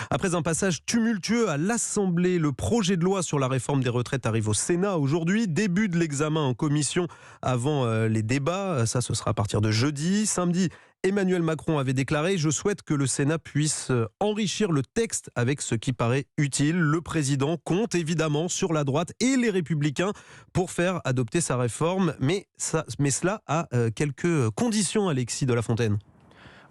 Après un passage tumultueux à l'Assemblée, le projet de loi sur la réforme des retraites arrive au Sénat aujourd'hui. Début de l'examen en commission avant les débats. Ça, ce sera à partir de jeudi. Samedi, Emmanuel Macron avait déclaré « Je souhaite que le Sénat puisse enrichir le texte avec ce qui paraît utile ». Le président compte évidemment sur la droite et les Républicains pour faire adopter sa réforme. Mais cela a quelques conditions, Alexis de la Fontaine.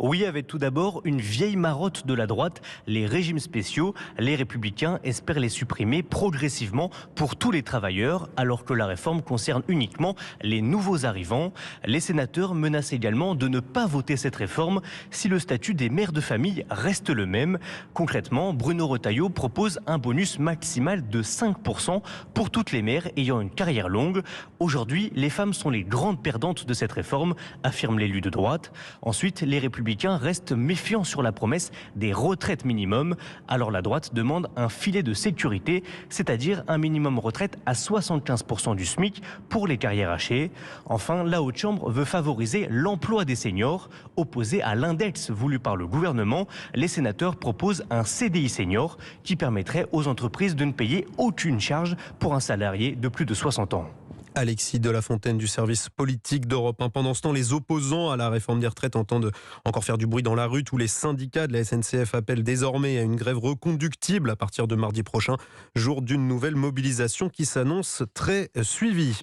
Oui, avec tout d'abord une vieille marotte de la droite, les régimes spéciaux. Les Républicains espèrent les supprimer progressivement pour tous les travailleurs, alors que la réforme concerne uniquement les nouveaux arrivants. Les sénateurs menacent également de ne pas voter cette réforme si le statut des mères de famille reste le même. Concrètement, Bruno Retailleau propose un bonus maximal de 5% pour toutes les mères ayant une carrière longue. Aujourd'hui, les femmes sont les grandes perdantes de cette réforme, affirme l'élu de droite. Ensuite, les Républicains restent méfiants sur la promesse des retraites minimum. Alors la droite demande un filet de sécurité, c'est-à-dire un minimum retraite à 75% du SMIC pour les carrières hachées. Enfin, la Haute Chambre veut favoriser l'emploi des seniors. Opposé à l'index voulu par le gouvernement, les sénateurs proposent un CDI senior qui permettrait aux entreprises de ne payer aucune charge pour un salarié de plus de 60 ans. Alexis de la Fontaine du service politique d'Europe 1. Pendant ce temps, les opposants à la réforme des retraites entendent encore faire du bruit dans la rue. Tous les syndicats de la SNCF appellent désormais à une grève reconductible à partir de mardi prochain, jour d'une nouvelle mobilisation qui s'annonce très suivie.